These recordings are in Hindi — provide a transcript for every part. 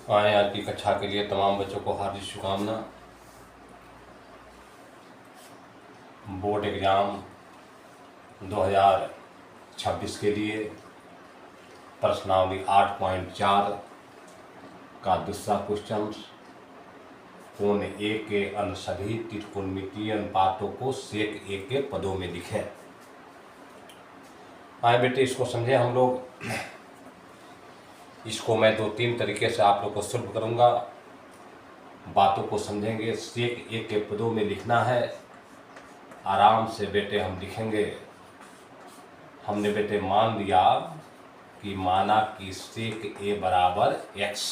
आए आज की कक्षा के लिए तमाम बच्चों को हार्दिक शुभकामना। बोर्ड एग्ज़ाम 2026 के लिए प्रश्नावली 8.4 का दूसरा क्वेश्चन, कोण ए के अन्य सभी त्रिकोणमितीय अनुपातों को सेक ए के पदों में लिखें। आए बेटे इसको समझे हम लोग। इसको मैं 2-3 तरीके से आप लोग को सुलभ करूँगा। बातों को समझेंगे। सेक ए के पदों में लिखना है। आराम से बेटे हम लिखेंगे। हमने बेटे मान लिया कि माना कि सेक ए बराबर x।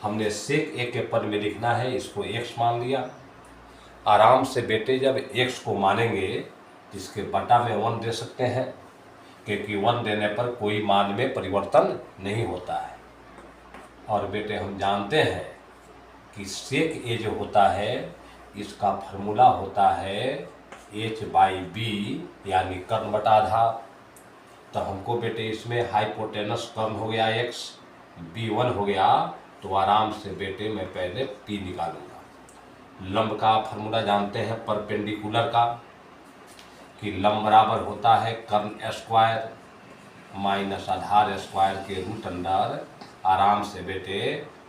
हमने सेक ए के पद में लिखना है, इसको x मान लिया। आराम से बेटे जब x को मानेंगे इसके बटा में 1 दे सकते हैं, क्योंकि 1 देने पर कोई मान में परिवर्तन नहीं होता है। और बेटे हम जानते हैं कि सेक ए जो होता है इसका फॉर्मूला होता है h/b यानी कर्ण बटा आधार। तो हमको बेटे इसमें हाइपोटेनस कर्ण हो गया x, b1 हो गया। तो आराम से बेटे मैं पहले p निकालूंगा। लंब का फॉर्मूला जानते हैं परपेंडिकुलर का, कि लंब बराबर होता है कर्ण स्क्वायर माइनस आधार स्क्वायर के रूट अंडर। आराम से बेटे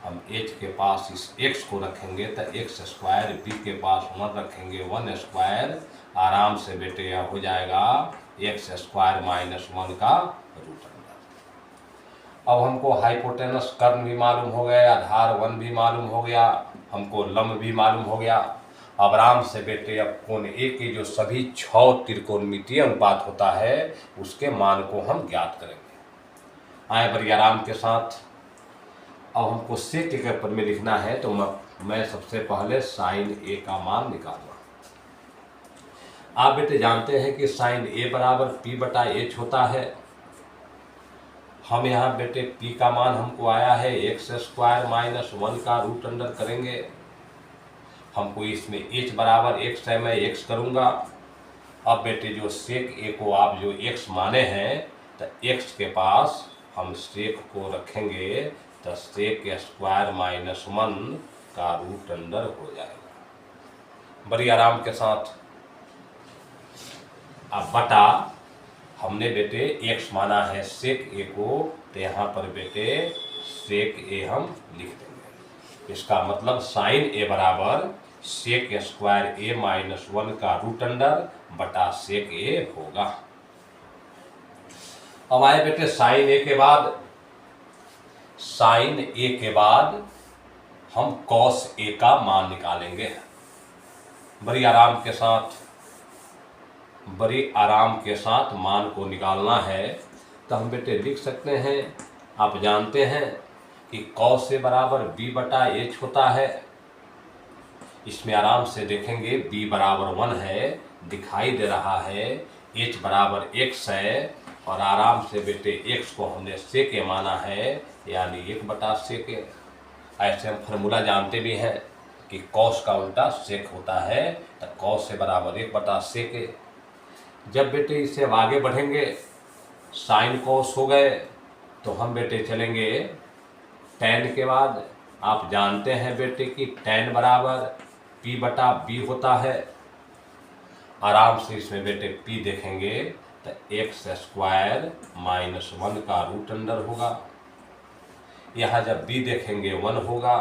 हम h के पास इस x को रखेंगे तो x स्क्वायर, b के पास 1 रखेंगे 1 स्क्वायर। आराम से बेटे यह हो जाएगा x स्क्वायर माइनस 1 का रूट अंडर। अब हमको हाइपोटेनस कर्ण भी मालूम हो गया, आधार 1 भी मालूम हो गया, हमको लंब भी मालूम हो गया। अब आराम से बेटे अब कोण ए के जो सभी 6 त्रिकोणमितीय अनुपात होता है उसके मान को हम ज्ञात करेंगे। आए बड़ी आराम के साथ। अब हमको सेक ए के पद में लिखना है, तो मैं सबसे पहले साइन ए का मान निकालूंगा। आप बेटे जानते हैं कि साइन ए बराबर p/h होता है। हम यहाँ बेटे p का मान हमको आया है x स्क्वायर माइनस 1 का रूट अंडर करेंगे। हमको इसमें h बराबर x है, मैं x करूँगा। अब बेटे जो सेक ए को आप जो x माने हैं तो x के पास हम सेक को रखेंगे तो सेक स्क्वायर माइनस 1 का रूट अंडर हो जाएगा। बड़ी आराम के साथ। अब बटा हमने बेटे x माना है सेक ए को, तो यहाँ पर बेटे सेक ए हम लिख देंगे। इसका मतलब साइन ए बराबर सेक स्क्वायर ए माइनस 1 का रूट अंडर बटा सेक ए होगा। अब आए बेटे साइन ए के बाद हम कॉस ए का मान निकालेंगे। बड़ी आराम के साथ मान को निकालना है। तो हम बेटे लिख सकते हैं, आप जानते हैं कि कॉस ए बराबर b/h होता है। इसमें आराम से देखेंगे b बराबर 1 है, दिखाई दे रहा है, h बराबर x है, और आराम से बेटे x को हमने सेक ए माना है यानी 1/सेक ए। ऐसे हम फार्मूला जानते भी हैं कि कॉस का उल्टा सेक होता है, तो कॉस ए बराबर 1/सेक ए। जब बेटे इसे आगे बढ़ेंगे, साइन कॉस हो गए, तो हम बेटे चलेंगे टैन के बाद। आप जानते हैं बेटे कि टैन बराबर p/b होता है। आराम से इसमें बेटे p देखेंगे तो x स्क्वायर माइनस 1 का रूट अंडर होगा। यहाँ जब b देखेंगे 1 होगा।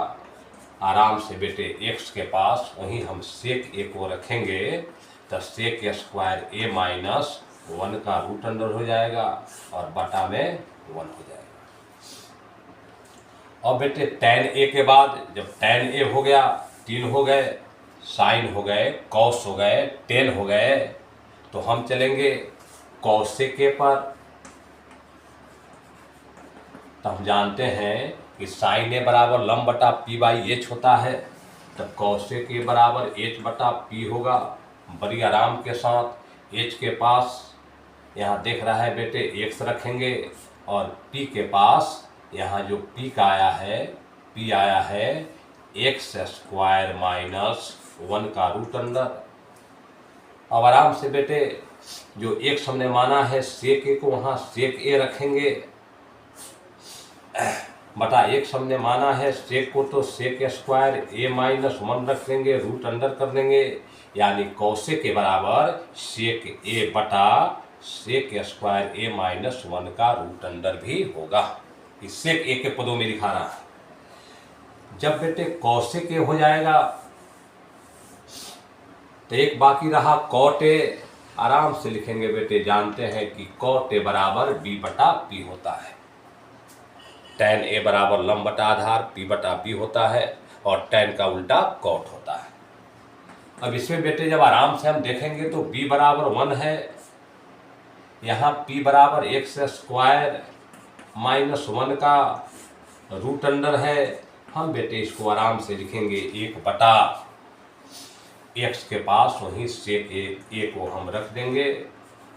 आराम से बेटे x के पास वहीं हम सेक ए को रखेंगे तो सेक स्क्वायर ए माइनस 1 का रूट अंडर हो जाएगा और बटा में 1 हो जाएगा। और बेटे टैन ए के बाद जब टैन ए हो गया, 3 हो गए, साइन हो गए, कॉस हो गए, टेन हो गए, तो हम चलेंगे कॉसेक ए पर। तो हम जानते हैं कि साइन ए बराबर लंब बटा p/h होता है, तब कॉसेक ए बराबर h/p होगा। बड़ी आराम के साथ h के पास यहाँ देख रहा है बेटे x रखेंगे, और p के पास यहाँ जो p का आया है, p आया है x स्क्वायर माइनस 1 का रूट अंडर। अब आराम से बेटे जो x हमने माना है सेक ए को, वहाँ सेक ए रखेंगे। बटा x हमने माना है, सेक को तो सेक स्क्वायर a माइनस 1 रख देंगे, रूट अंडर कर देंगे, यानी कौसे के बराबर सेक a बटा सेक स्क्वायर a माइनस 1 का रूट अंडर भी होगा। इस सेक a के पदों में लिखा रहा है। जब बेटे कौसे के हो जाएगा तो एक बाकी रहा कॉट ए। आराम से लिखेंगे बेटे, जानते हैं कि कॉट ए बराबर b बटा p होता है। tan a बराबर लंब बटा आधार p बटा p होता है और tan का उल्टा कॉट होता है। अब इसमें बेटे जब आराम से हम देखेंगे तो b बराबर 1 है, यहाँ p बराबर एक्स स्क्वायर माइनस 1 का रूट अंडर है। हम बेटे इसको आराम से लिखेंगे 1 बटा x के पास वहीं सेक a को हम रख देंगे,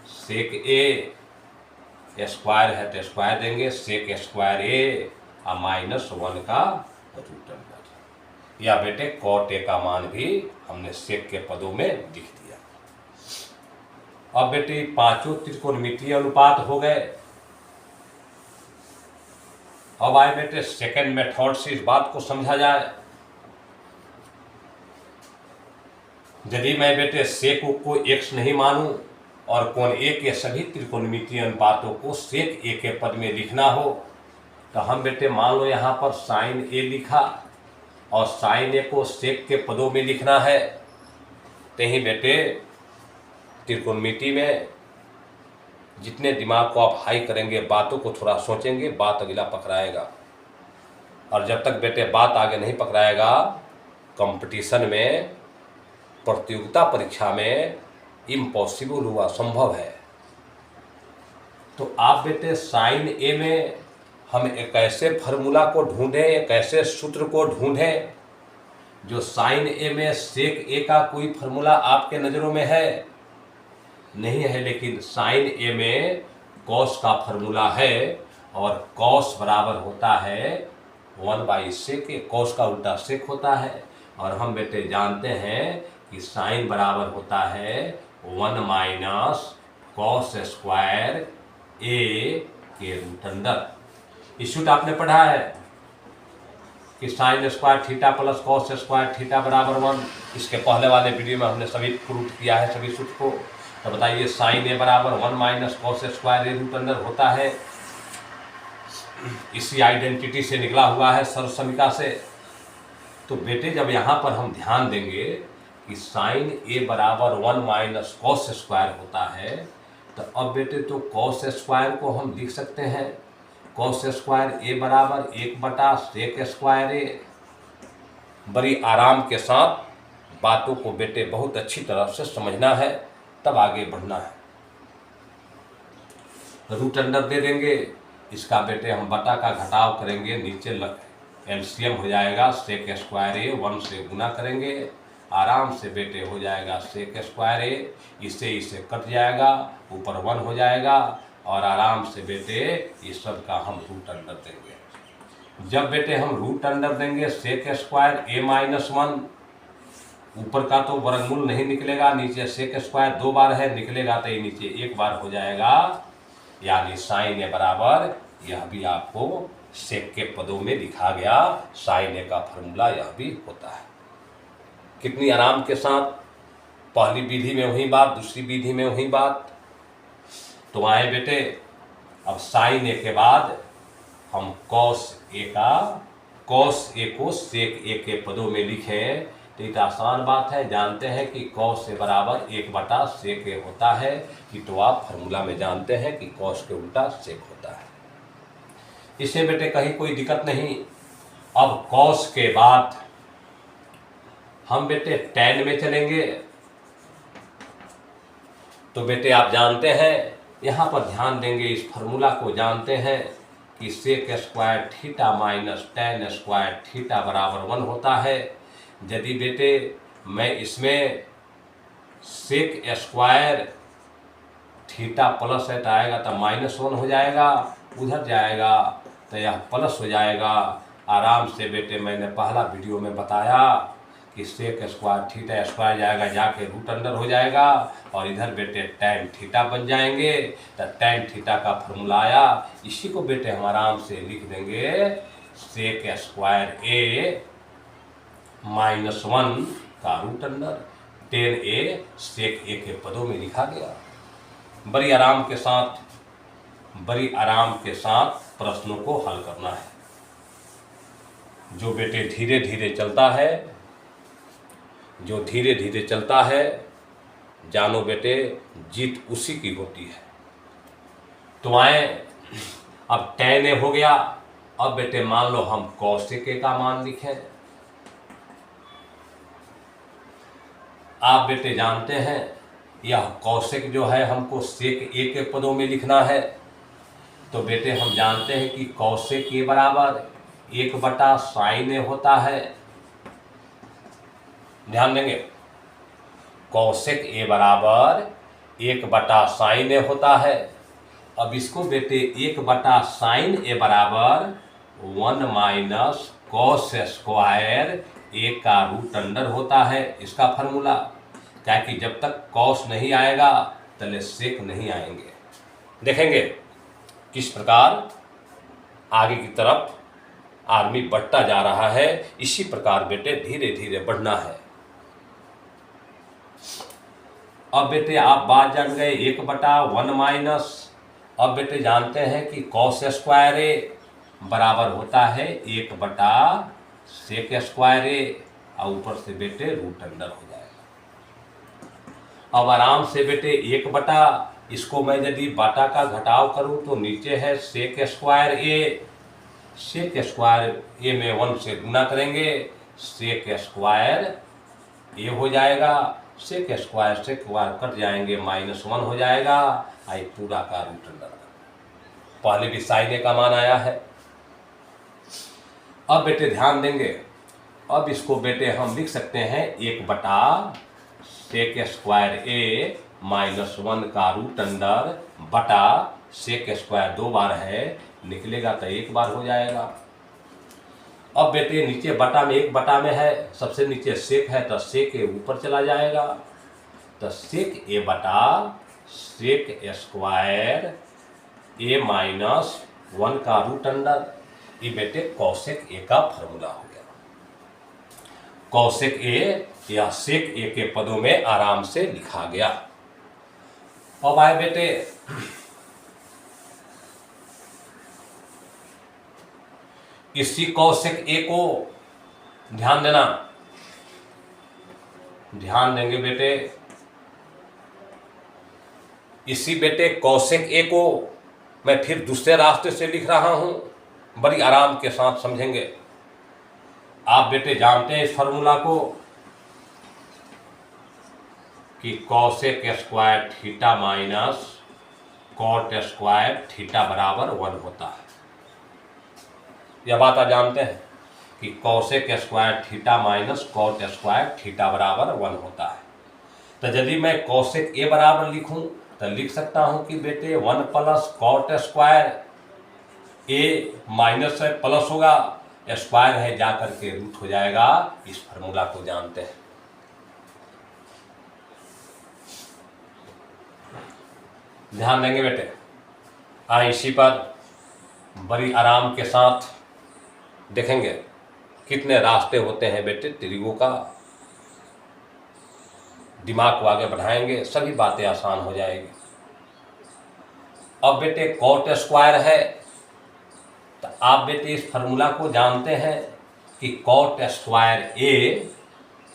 सेक a स्क्वायर है तो स्क्वायर देंगे, सेक स्क्वायर a माइनस 1 का रूट अंडर, या बेटे कॉट ए का मान भी हमने सेक के पदों में लिख दिया। अब बेटे पांचों त्रिकोणमितीय अनुपात हो गए। अब आए बेटे सेकंड मेथड से इस बात को समझा जाए। यदि मैं बेटे सेक को x नहीं मानूं और कोण ए के सभी त्रिकोणमितीय अनुपातों को सेक ए के पद में लिखना हो तो हम बेटे मान लो यहाँ पर साइन ए लिखा और साइन ए को सेक के पदों में लिखना है। तो ही बेटे त्रिकोणमिति में जितने दिमाग को आप हाई करेंगे, बातों को थोड़ा सोचेंगे, बात अगला पकड़ाएगा। और जब तक बेटे बात आगे नहीं पकड़ाएगा, कंपटीशन में, प्रतियोगिता परीक्षा में इम्पॉसिबल हुआ, असंभव है। तो आप बेटे साइन ए में हम एक ऐसे फार्मूला को ढूंढें, एक ऐसे सूत्र को ढूंढें जो साइन ए में सेक ए का कोई फार्मूला आपके नज़रों में है नहीं है, लेकिन साइन ए में कॉस का फार्मूला है और कॉस बराबर होता है 1/सेक ए। कॉस का उल्टा सेक होता है और हम बेटे जानते हैं कि साइन बराबर होता है 1 माइनस कॉस स्क्वायर ए के रूट अंडर। इस सूत्र आपने पढ़ा है कि sine square theta plus cos square theta बराबर 1। इसके पहले वाले वीडियो में हमने सभी प्रूफ किया है सभी सूत्र को। तो बताइए साइन ए बराबर 1 माइनस कॉस स्क्वायर ए रूट अंडर होता है, इसी आइडेंटिटी से निकला हुआ है, सर्व समीका से। तो बेटे जब यहाँ पर हम ध्यान देंगे कि साइन ए बराबर 1 माइनस कॉस स्क्वायर होता है, तो अब बेटे तो कॉस स्क्वायर को हम लिख सकते हैं कॉस स्क्वायर ए बराबर 1 बटा सेक स्क्वायर ए। बड़ी आराम के साथ बातों को बेटे बहुत अच्छी तरह से समझना है, तब आगे बढ़ना है। रूट अंडर दे देंगे, इसका बेटे हम बटा का घटाव करेंगे, नीचे एलसीएम हो जाएगा सेक स्क्वायर ए, 1 से गुना करेंगे, आराम से बेटे हो जाएगा सेक स्क्वायर ए, इससे इसे कट जाएगा, ऊपर 1 हो जाएगा और आराम से बेटे इस सब का हम रूट अंडर देंगे। जब बेटे हम रूट अंडर देंगे सेक स्क्वायर ए माइनस 1, ऊपर का तो वर्गमूल नहीं निकलेगा, नीचे सेक स्क्वायर 2 बार है, निकलेगा तो ये नीचे 1 बार हो जाएगा, यानी साइन ए बराबर, यह भी आपको सेक के पदों में लिखा गया, साइन ए का फॉर्मूला यह भी होता है। कितनी आराम के साथ, पहली विधि में वही बात, दूसरी विधि में वही बात। तो आए बेटे अब साइन ए के बाद हम कॉस ए को सेक ए के पदों में लिखें तो ये आसान बात है, जानते हैं कि कॉस ए बराबर 1 बटा सेक ए होता है कि तो आप फार्मूला में जानते हैं कि कॉस के उल्टा सेक होता है। इससे बेटे कहीं कोई दिक्कत नहीं। अब कॉस के बाद हम बेटे टैन में चलेंगे। तो बेटे आप जानते हैं, यहाँ पर ध्यान देंगे, इस फार्मूला को जानते हैं कि sec square theta minus tan square theta बराबर 1 होता है। यदि बेटे मैं इसमें सेक स्क्वायर थीटा प्लस है तो आएगा तो -1 हो जाएगा, उधर जाएगा तो यह प्लस हो जाएगा। आराम से बेटे मैंने पहला वीडियो में बताया कि सेक स्क्वायर थीटा स्क्वायर जाएगा, जाके रूट अंडर हो जाएगा और इधर बेटे टैन थीटा बन जाएंगे। तो टैन थीटा का फॉर्मूला आया, इसी को बेटे हम आराम से लिख देंगे सेक स्क्वायर ए -1 का रूट अंडर 10a सेक ए के पदों में लिखा गया। बड़ी आराम के साथ प्रश्नों को हल करना है। जो बेटे धीरे धीरे चलता है जानो बेटे जीत उसी की होती है। तो आए, अब tan a हो गया। अब बेटे मान लो हम cosec a का मान लिखें। आप बेटे जानते हैं यह cosec जो है हमको sec a के पदों में लिखना है। तो बेटे हम जानते हैं कि cosec a बराबर 1/sin a होता है। ध्यान देंगे, cosec a बराबर 1/sin a होता है। अब इसको बेटे 1/sin a बराबर 1 - cos स्क्वायर a का रूट अंडर होता है। इसका फॉर्मूला क्या है कि जब तक cos नहीं आएगा तले sec नहीं आएंगे। देखेंगे किस प्रकार आगे की तरफ आदमी बढ़ता जा रहा है। इसी प्रकार बेटे धीरे धीरे बढ़ना है। अब बेटे आप बात जान गए 1/1 अब बेटे जानते हैं कि cos स्क्वायर a बराबर होता है 1/sec स्क्वायर a और ऊपर से बेटे रूट अंडर हो जाएगा। अब आराम से बेटे 1/, इसको मैं यदि बाटा का घटाव करूं तो नीचे है sec square a। sec square a में 1 से गुना करेंगे, sec स्क्वायर a हो जाएगा। sec स्क्वायर कट जाएंगे, -1 हो जाएगा। आई पूरा का रूट अंडर। पहले भी sin a का मान आया है। अब बेटे ध्यान देंगे, अब इसको बेटे हम लिख सकते हैं 1/sec स्क्वायर a -1 का रूट अंडर बटा sec स्क्वायर 2 बार है, निकलेगा तो 1 बार हो जाएगा। अब बेटे नीचे बटा में 1 में है, सबसे नीचे sec है तो sec a ऊपर चला जाएगा। तो sec a बटा sec स्क्वायर a -1 का रूट अंडर, ये बेटे cosec a का फॉर्मूला हो गया। cosec a या sec a के पदों में आराम से लिखा गया। अब आए बेटे इसी cosec a को ध्यान देंगे बेटे, इसी बेटे cosec a को मैं फिर दूसरे रास्ते से लिख रहा हूं। बड़ी आराम के साथ समझेंगे। आप बेटे जानते हैं इस फॉर्मूला को कि cosec square theta minus cot square theta बराबर 1 होता है। यह बात आप जानते हैं कि cosec square theta minus cot square theta बराबर 1 होता है। तो यदि मैं cosec a बराबर लिखूं तो लिख सकता हूं कि बेटे 1 + cot स्क्वायर a माइनस है प्लस होगा, स्क्वायर है जा करके रूट हो जाएगा। इस फॉर्मूला को जानते हैं। ध्यान देंगे बेटे। इसी पर बड़ी आराम के साथ देखेंगे कितने रास्ते होते हैं बेटे त्रिकोण का। दिमाग को आगे बढ़ाएंगे, सभी बातें आसान हो जाएगी। अब बेटे cot स्क्वायर है तो आप बेटे इस फॉर्मूला को जानते हैं कि cot स्क्वायर a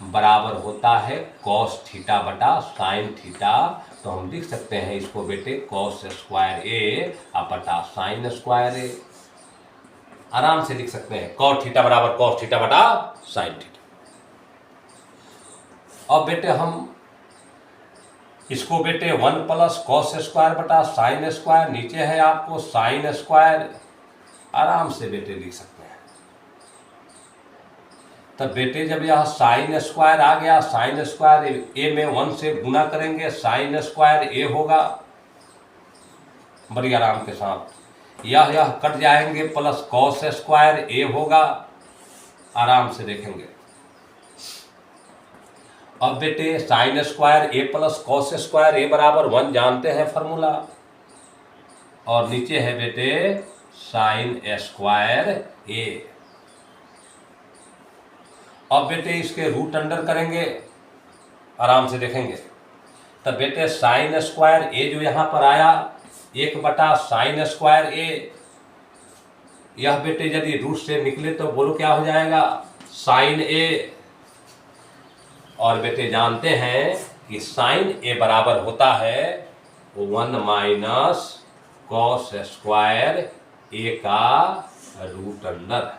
बराबर होता है cos थीटा बटा sin थीटा। तो हम लिख सकते हैं इसको बेटे cos स्क्वायर a बटा sin स्क्वायर a। आराम से लिख सकते हैं cot थीटा बराबर cos थीटा बटा sin थीटा। अब बेटे हम इसको बेटे 1 + cos स्क्वायर बटा sin स्क्वायर, नीचे है आपको sin स्क्वायर, आराम से बेटे लिख सकते हैं। तब बेटे जब यह sin स्क्वायर आ गया, sin स्क्वायर a में 1 से गुना करेंगे, sin स्क्वायर a होगा। बड़ी आराम के साथ यह कट जाएंगे, प्लस cos स्क्वायर a होगा। आराम से देखेंगे। अब बेटे sin square a + cos square a बराबर 1 जानते हैं फॉर्मूला, और नीचे है बेटे साइन स्क्वायर ए। अब बेटे इसके रूट अंडर करेंगे, आराम से देखेंगे। तब बेटे साइन स्क्वायर ए जो यहाँ पर आया 1/साइन स्क्वायर ए, यह बेटे यदि रूट से निकले तो बोलो क्या हो जाएगा, साइन ए। और बेटे जानते हैं कि साइन ए बराबर होता है 1 - कॉस स्क्वायर ए का रूट अंडर।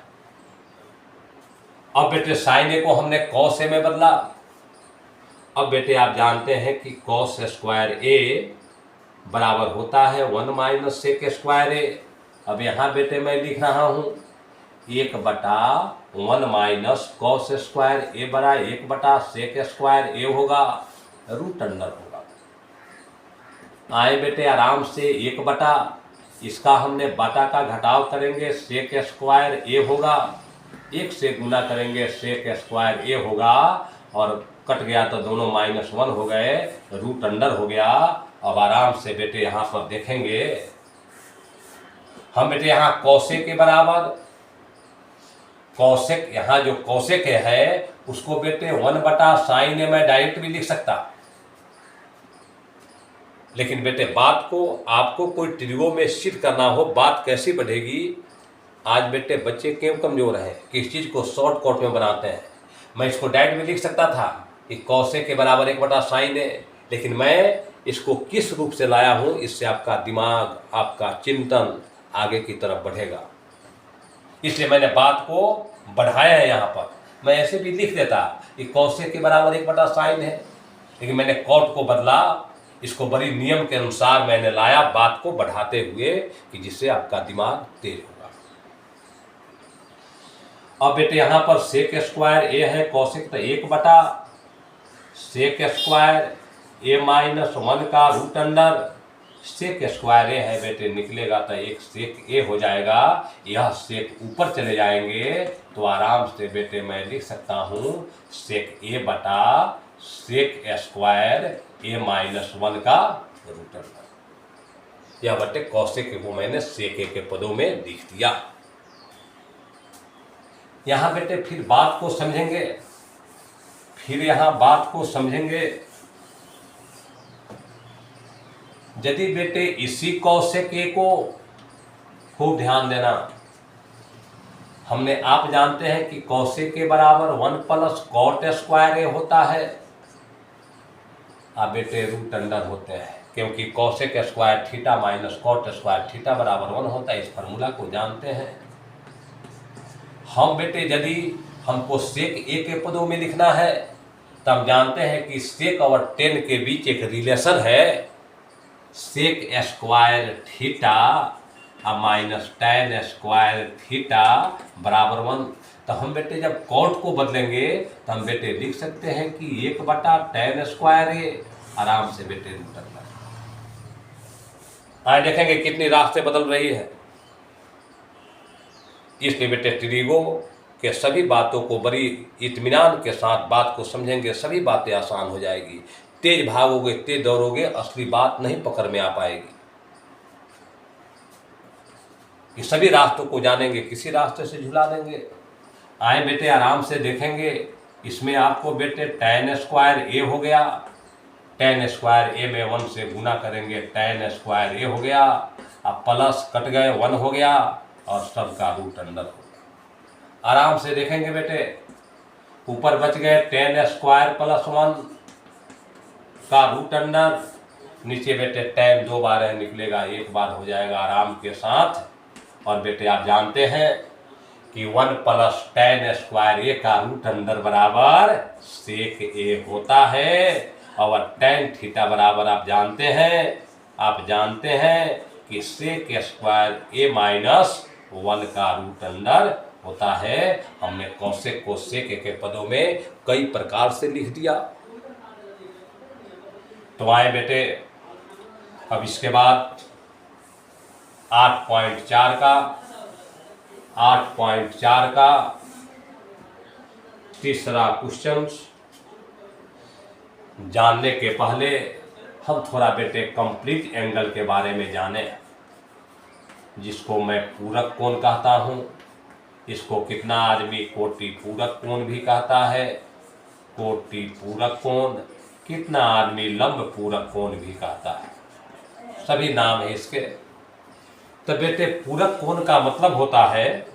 अब बेटे साइन ए को हमने कॉस ए में बदला। अब बेटे आप जानते हैं कि कॉस स्क्वायर ए बराबर होता है 1 - सेक स्क्वायर ए। अब यहाँ बेटे मैं लिख रहा हूँ 1/1 - कॉस स्क्वायर ए बरा 1/सेक स्क्वायर ए होगा, रूट अंडर होगा। आए बेटे आराम से 1/, इसका हमने बटा का घटाव करेंगे, सेक स्क्वायर ए होगा, 1 से गुना करेंगे सेक स्क्वायर ए होगा, और कट गया तो दोनों -1 हो गए, रूट अंडर हो गया। अब आराम से बेटे यहाँ पर देखेंगे हम बेटे यहाँ कौशिक के बराबर, कौशिक यहाँ जो कौशिक है उसको बेटे 1/साइन ए मैं डायरेक्ट भी लिख सकता। लेकिन बेटे बात को आपको कोई ट्रिगो में सिद्ध करना हो, बात कैसी बढ़ेगी। आज बेटे बच्चे क्यों कमजोर हैं कि इस चीज़ को शॉर्टकट में बनाते हैं। मैं इसको डायरेक्ट में लिख सकता था कि कौशिक के बराबर 1/साइन ए, लेकिन मैं इसको किस रूप से लाया हूँ, इससे आपका दिमाग, आपका चिंतन आगे की तरफ बढ़ेगा। इसलिए मैंने बात को बढ़ाया है। यहाँ पर मैं ऐसे भी लिख देता कि कौशिक के बराबर 1/साइन है, लेकिन मैंने कॉट को बदला, इसको बड़ी नियम के अनुसार मैंने लाया, बात को बढ़ाते हुए, कि जिससे आपका दिमाग तेज होगा। अब बेटे यहाँ पर सेक स्क्वायर ए है, कौशिक तो 1/सेक स्क्वायर ए -1 का रूट अंडर, सेक स्क्वायर ए है बेटे, निकलेगा तो 1 सेक ए हो जाएगा। यह सेक ऊपर चले जाएंगे तो आराम से बेटे मैं लिख सकता हूँ सेक ए बटा सेक स्क्वायर ए -1 का रूट अंडर। यह बेटे कौशिक को मैंने सेक ए के पदों में लिख दिया। यहाँ बेटे फिर बात को समझेंगे, फिर यहाँ बात को समझेंगे। यदि बेटे इसी कौशिक ए को खूब ध्यान देना, हमने आप जानते हैं कि कौशिक के बराबर 1 + कॉट स्क्वायर ए होता है। अब बेटे रूट अंडर होते हैं, क्योंकि cosec square theta - cot square theta बराबर 1 होता है। इस फार्मूला को जानते हैं हम बेटे। यदि हमको सेक ए के पदों में लिखना है तो हम जानते हैं कि सेक और टेन के बीच एक रिलेशन है, sec square theta -tan square theta बराबर 1। तो हम बेटे जब कॉट को बदलेंगे तो हम बेटे लिख सकते हैं कि 1/tan स्क्वायर ए, आराम से बेटे रूट अंडर। आए देखेंगे कितनी रास्ते बदल रही है। इसलिए बेटे ट्रिगो के सभी बातों को बड़ी इत्मीनान के साथ बात को समझेंगे, सभी बातें आसान हो जाएगी। तेज भागोगे, तेज दौड़ोगे, असली बात नहीं पकड़ में आ पाएगी। ये सभी रास्तों को जानेंगे, किसी रास्ते से झुला देंगे। आए बेटे आराम से देखेंगे, इसमें आपको बेटे tan स्क्वायर ए हो गया, tan स्क्वायर ए में 1 से गुना करेंगे, tan स्क्वायर ए हो गया। अब प्लस कट गए 1 हो गया, और सबका रूट अंडर हो गया। आराम से देखेंगे बेटे, ऊपर बच गए tan स्क्वायर + 1 का रूट अंडर, नीचे बेटे tan 2 बार है, निकलेगा 1 बार हो जाएगा आराम के साथ। और बेटे आप जानते हैं कि 1 + tan स्क्वायर ए का रूट अंडर बराबर सेक ए होता है। और tan थीटा बराबर आप जानते हैं कि सेक स्क्वायर ए -1 का रूट अंडर होता है। हमने कौशिक को सेक ए के पदों में कई प्रकार से लिख दिया। तो आए बेटे अब इसके बाद 8.4 का तीसरा क्वेश्चन जानने के पहले हम थोड़ा बेटे कंप्लीट एंगल के बारे में जाने। जिसको मैं पूरक कोण कहता हूँ। इसको कितना आदमी कोटि पूरक कोण भी कहता है, कोटि पूरक कोण। कितना आदमी लंब पूरक कोण भी कहता है, सभी नाम है इसके। तो बेटे पूरक कोण का मतलब होता है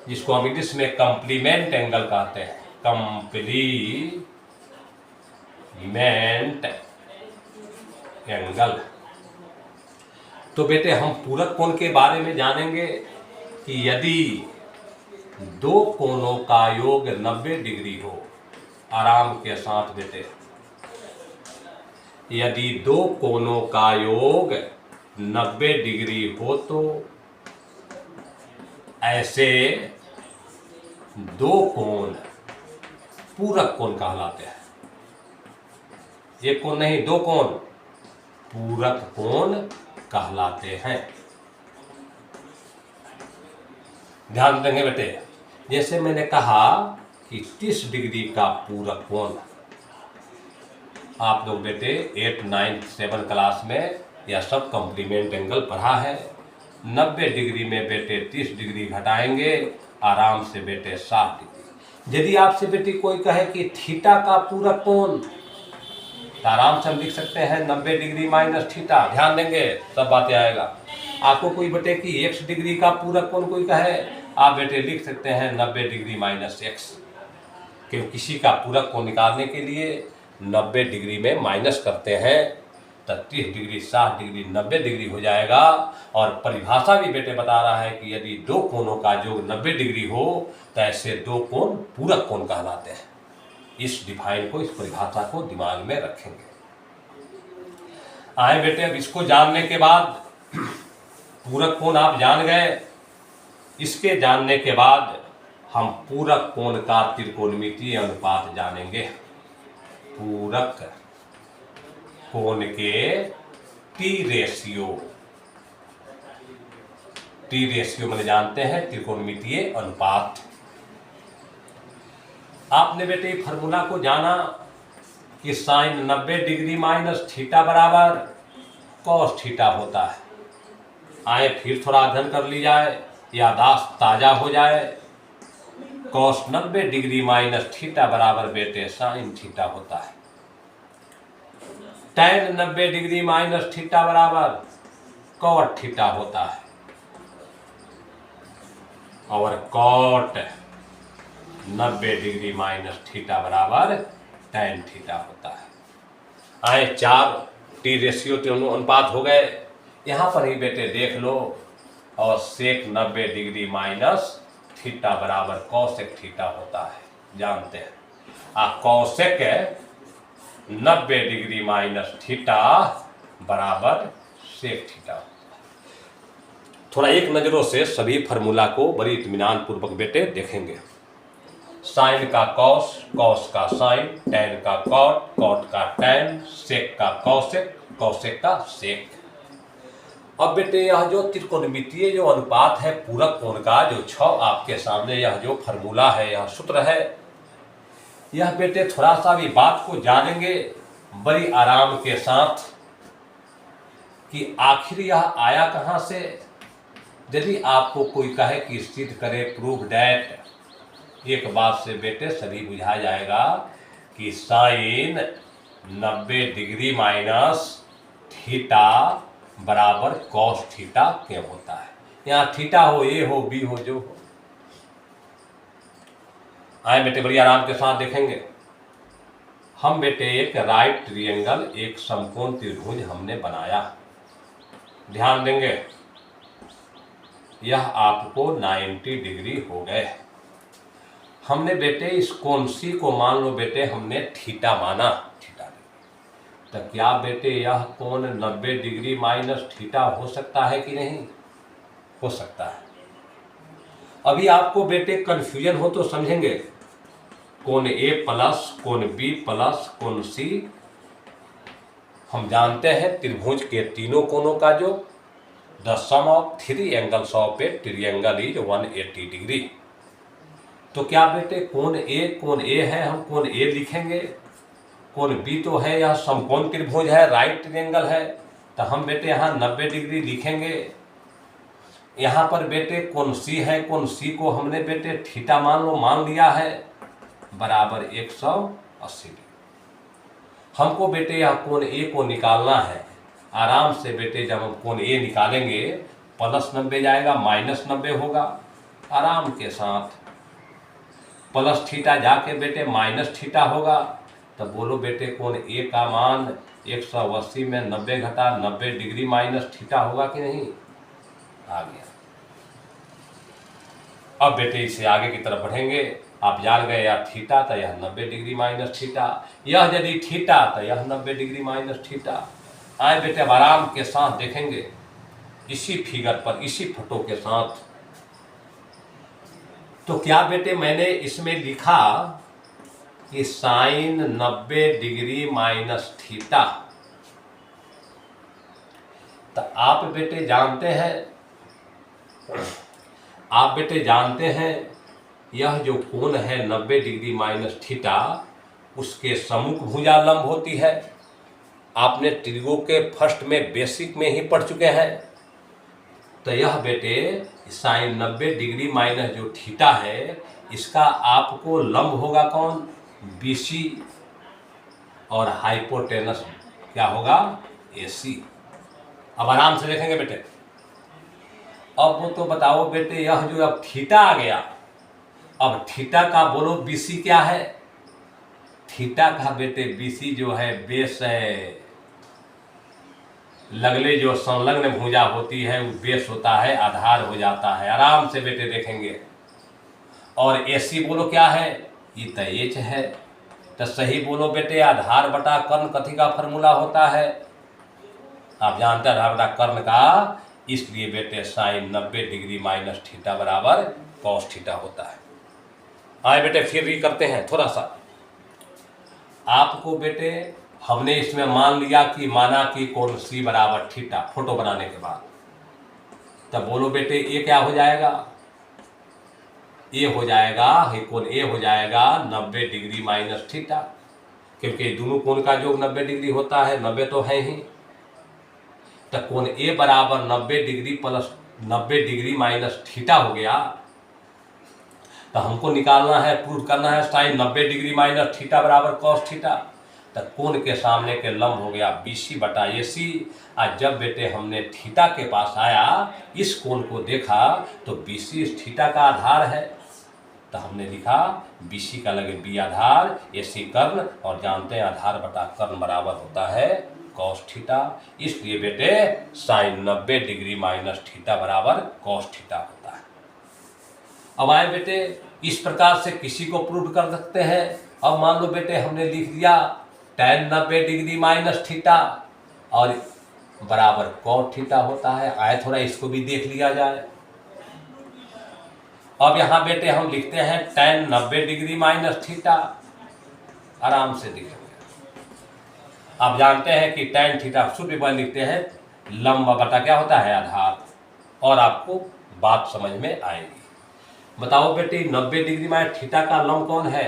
जिसको हम इंग्लिश में कंप्लीमेंट एंगल कहते हैं, कंप्लीमेंट एंगल। तो बेटे हम पूरक कोण के बारे में जानेंगे कि यदि दो कोणों का योग 90 डिग्री हो, आराम के साथ बेटे, यदि दो कोणों का योग 90 डिग्री हो तो ऐसे दो कोण पूरक कोण कहलाते हैं। एक कोण नहीं, दो कोण पूरक कोण कहलाते हैं। ध्यान देंगे बेटे, जैसे मैंने कहा कि 30 डिग्री का पूरक कोण, आप लोग बेटे 8, 9, 7 क्लास में यह सब कंप्लीमेंट एंगल पढ़ा है। 90 डिग्री में बेटे 30 डिग्री घटाएंगे, आराम से बेटे 60 डिग्री। यदि आपसे बेटे कोई कहे कि थीटा का पूरक कोण, तो आराम से हम लिख सकते हैं 90 डिग्री माइनस थीटा। ध्यान देंगे, सब बातें आएगा। आपको कोई बेटे कि x डिग्री का पूरक कोण कोई कहे, आप बेटे लिख सकते हैं 90 डिग्री माइनस x। क्योंकि किसी का पूरक कोण निकालने के लिए 90 डिग्री में माइनस करते हैं, तो 30 डिग्री 60 डिग्री 90 डिग्री हो जाएगा। और परिभाषा भी बेटे बता रहा है कि यदि दो कोणों का योग 90 डिग्री हो तो ऐसे दो कोण पूरक कोण कहलाते हैं। इस डिफाइन को, इस परिभाषा को दिमाग में रखेंगे। आए बेटे, अब इसको जानने के बाद, पूरक कोण आप जान गए, इसके जानने के बाद हम पूरक कोण का त्रिकोणमितीय अनुपात जानेंगे। पूरक कोण के टी रेशियो मैंने जानते हैं त्रिकोणमितीय अनुपात। आपने बेटे फार्मूला को जाना कि साइन 90 डिग्री माइनस थीटा बराबर कॉस थीटा होता है। आए फिर थोड़ा अध्ययन कर ली जाए, यादाश्त ताजा हो जाए। कॉस 90 डिग्री माइनस थीटा बराबर बेटे साइन थीटा होता है। टैन 90 डिग्री माइनस थीटा बराबर कॉट थीटा होता है, और कॉट 90 डिग्री माइनस थीटा बराबर टैन थीटा होता है। आए 4 टी रेशियो अनुपात हो गए। यहाँ पर ही बेटे देख लो, और सेक 90 डिग्री माइनस थीटा बराबर कॉसेक थीटा होता है, जानते हैं। कॉसेक 90 डिग्री माइनस थीटा बराबर सेक थीटा। थोड़ा एक नज़रों से सभी फार्मूला को बड़ी इत्मीनान पूर्वक बेटे देखेंगे। साइन का कॉस, कॉस का साइन, टैन का कॉट, कॉट का टैन, सेक का कॉसेक, कॉसेक का सेक। अब बेटे यह जो त्रिकोणमितीय जो अनुपात है पूरक कोण का, जो 6 आपके सामने यह जो फार्मूला है, यह सूत्र है, यह बेटे थोड़ा सा भी बात को जानेंगे बड़ी आराम के साथ कि आखिर यह आया कहाँ से। यदि आपको कोई कहे कि सिद्ध करे, प्रूव डैट, एक बात से बेटे सभी बुझा जाएगा कि साइन 90 डिग्री माइनस थीटा बराबर कॉस थीटा क्यों होता है। यहाँ थीटा हो, ए हो, बी हो, जो हो। आए बेटे बड़ी आराम के साथ देखेंगे। हम बेटे एक राइट ट्रायंगल, एक समकोण त्रिभुज हमने बनाया। ध्यान देंगे, यह आपको 90 डिग्री हो गए। हमने बेटे इस कोण सी को मान लो बेटे हमने थीटा माना, थीटा। तो क्या बेटे यह कोण 90 डिग्री माइनस थीटा हो सकता है कि नहीं? हो सकता है। अभी आपको बेटे कंफ्यूजन हो तो समझेंगे। कोण ए प्लस, कोण बी प्लस, कोण सी, हम जानते हैं त्रिभुज के तीनों कोणों का जो the sum of 3 angles of a triangle is 180 degree. तो क्या बेटे कोण ए है, हम कोण ए लिखेंगे। कोण बी तो है, यह समकोण त्रिभुज है, राइट ट्रायंगल है, तो हम बेटे यहाँ 90 डिग्री लिखेंगे। यहाँ पर बेटे कोण सी है, कोण सी को हमने बेटे थीटा मान लिया है बराबर 180 डिग्री। हमको बेटे यह कोण ए को निकालना है। आराम से बेटे जब हम कोण ए निकालेंगे +90 जाएगा, -90 होगा। आराम के साथ प्लस थीटा जाके बेटे माइनस थीटा होगा। तब बोलो बेटे कोण ए का मान 180 में 90 घटा 90 डिग्री माइनस थीटा होगा कि नहीं? आ गया। अब बेटे इसे आगे की तरफ बढ़ेंगे। आप जान गए यह थीटा तो यह 90 डिग्री माइनस थीटा, यह यदि थीटा तो यह 90 डिग्री माइनस थीटा। आए बेटे अब आराम के साथ देखेंगे इसी फिगर पर, इसी फोटो के साथ। तो क्या बेटे मैंने इसमें लिखा कि साइन 90 डिग्री माइनस थीटा। तो आप बेटे जानते हैं यह जो कोण है 90 डिग्री माइनस थीटा, उसके सम्मुख भुजा लंब होती है। आपने त्रिगो के फर्स्ट में बेसिक में ही पढ़ चुके हैं। तो यह बेटे साइन 90 डिग्री माइनस जो थीटा है, इसका आपको लंब होगा कौन? BC, और हाइपोटेनस क्या होगा? AC। अब आराम से देखेंगे बेटे। अब वो तो बताओ बेटे यह जो अब थीटा आ गया, अब थीटा का बोलो BC क्या है? थीटा का बेटे BC जो है बेस है, लगले जो संलग्न भुजा होती है वो बेस होता है, आधार हो जाता है। आराम से बेटे देखेंगे। और AC बोलो क्या है? ये तो H है। तो सही बोलो बेटे आधार बटा कर्ण कथी का फॉर्मूला होता है? आप जानते हैं आधार बटा कर्ण का, इसलिए बेटे साइन 90 डिग्री माइनस थीटा बराबर कॉस थीटा होता है। आए बेटे फिर भी करते हैं थोड़ा सा। आपको बेटे हमने इसमें माना कि कोण C बराबर थीटा, फोटो बनाने के बाद। तब बोलो बेटे ये क्या हो जाएगा? ये हो जाएगा, कोण A हो जाएगा 90 डिग्री माइनस थीटा, क्योंकि दोनों कोण का योग 90 डिग्री होता है, 90 तो है ही। तो कोण A बराबर 90 degree plus 90 degree minus theta हो गया। तो हमको निकालना है, प्रूव करना है साइन 90 डिग्री माइनस थीटा बराबर कॉस थीटा। तो कोण के सामने के लंब हो गया BC बटा AC। आज जब बेटे हमने थीटा के पास आया, इस कोण को देखा तो BC इस थीटा का आधार है। तो हमने लिखा BC का लगे B आधार, AC कर्ण, और जानते हैं आधार बटा कर्ण बराबर होता है कॉस थीटा। इसलिए बेटे साइन 90 डिग्री माइनस थीटा बराबर कॉस थीटा होता है। अब आए बेटे इस प्रकार से किसी को प्रूव कर सकते हैं। अब मान लो बेटे हमने लिख दिया tan 90 डिग्री माइनस थीटा और बराबर कॉस थीटा होता है। आए थोड़ा इसको भी देख लिया जाए। अब यहाँ बेटे हम लिखते हैं tan 90 डिग्री माइनस थीटा। आराम से लिखेंगे। आप जानते हैं कि tan थीटा सूत्र पर लिखते हैं लंब बटा क्या होता है? आधार। और आपको बात समझ में आएगी। बताओ बेटे 90 डिग्री माइनस थीटा का लंब कौन है?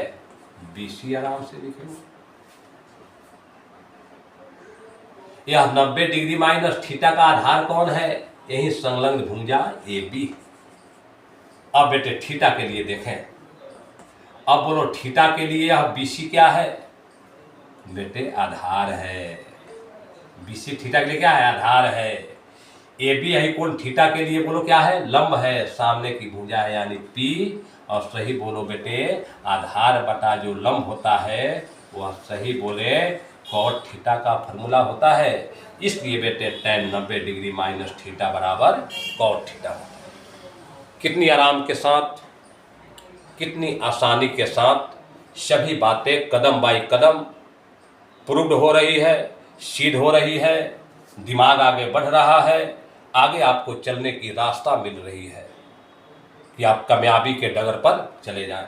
BC। आराम से लिखेंगे। यह 90 डिग्री माइनस थीटा का आधार कौन है? यही संलग्न भुजा AB। अब बेटे थीटा के लिए देखें। अब बोलो थीटा के लिए यह BC क्या है? बेटे आधार है। BC थीटा के लिए क्या है? आधार है। AB है कोण थीटा के लिए बोलो क्या है? लंब है, सामने की भुजा है यानी P। और सही बोलो बेटे आधार बटा जो लंब होता है वह सही बोले कॉट थीटा का फॉर्मूला होता है। इसलिए बेटे tan 90 डिग्री माइनस थीटा बराबर कॉट थीटा होता है। कितनी आराम के साथ, कितनी आसानी के साथ सभी बातें कदम बाई कदम प्रूव्ड हो रही है, सिद्ध हो रही है। दिमाग आगे बढ़ रहा है, आगे आपको चलने की रास्ता मिल रही है कि आप कामयाबी के डगर पर चले जाएं।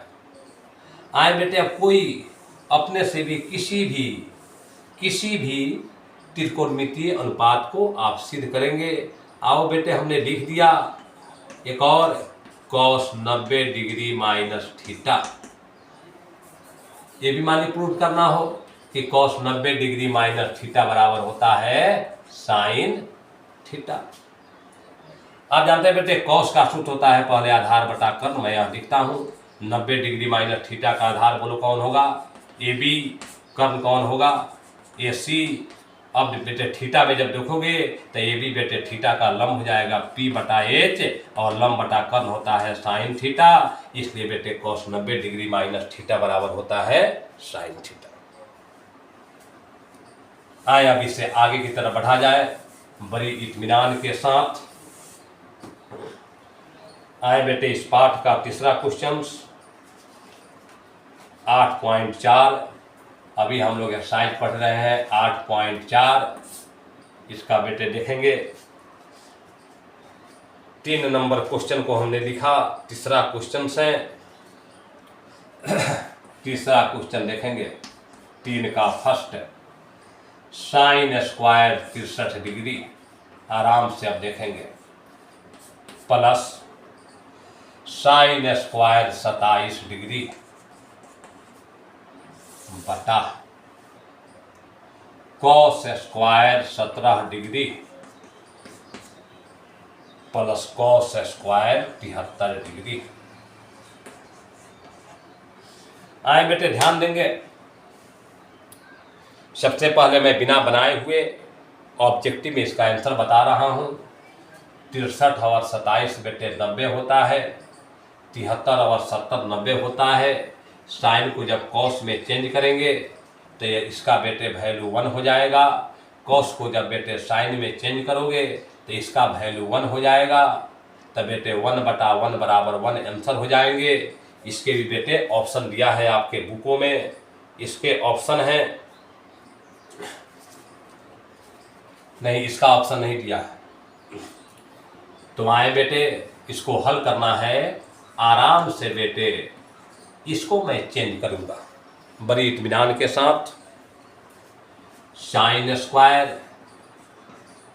आए बेटे अब कोई अपने से भी किसी भी त्रिकोणमितीय अनुपात को आप सिद्ध करेंगे। आओ बेटे हमने लिख दिया एक और cos 90 डिग्री माइनस थीटा। ये भी मानी प्रूव करना हो कि cos 90 डिग्री माइनस थीटा बराबर होता है साइन थीटा। आप जानते हैं बेटे कॉस का सूत्र होता है पहले आधार बटा कर्ण, मैं यहाँ लिखता हूँ 90 डिग्री माइनस थीटा का आधार बोलो कौन होगा, ए बी, कर्ण कौन होगा, ए सी। अब बेटे थीटा में जब देखोगे तो ए बी बेटे थीटा का लंब हो जाएगा पी बटा एच, और लंब बटा कर्ण होता है साइन थीटा, इसलिए बेटे कॉस 90 डिग्री माइनस थीटा बराबर होता है साइन थीटा। आए अब इसे आगे की तरफ बढ़ा जाए बड़ी इत्मीनान के साथ। आए बेटे इस पाठ का तीसरा क्वेश्चन 8.4, अभी हम लोग एक्सरसाइज पढ़ रहे हैं 8.4। इसका बेटे देखेंगे 3 नंबर क्वेश्चन को हमने लिखा, तीसरा क्वेश्चन से तीसरा क्वेश्चन देखेंगे 3 का फर्स्ट, साइन स्क्वायर 63 डिग्री, आराम से अब देखेंगे, प्लस साइन स्क्वायर 27 डिग्री बटा cos square 17 degree plus cos square 73 degree. आए बेटे ध्यान देंगे, सबसे पहले मैं बिना बनाए हुए ऑब्जेक्टिव में इसका आंसर बता रहा हूं। 63 और 27 बेटे 90 होता है, 73 और 70 90 होता है। साइन को जब कॉस में चेंज करेंगे तो इसका बेटे वैल्यू 1 हो जाएगा, कॉस को जब बेटे साइन में चेंज करोगे तो इसका वैल्यू 1 हो जाएगा, तब बेटे 1 बटा 1 बराबर 1 आंसर हो जाएंगे। इसके भी बेटे ऑप्शन दिया है आपके बुकों में, इसके ऑप्शन है नहीं, इसका ऑप्शन नहीं दिया है। तो आए बेटे इसको हल करना है आराम से बेटे, इसको मैं चेंज करूंगा बड़ी इत्मीनान के साथ। साइन स्क्वायर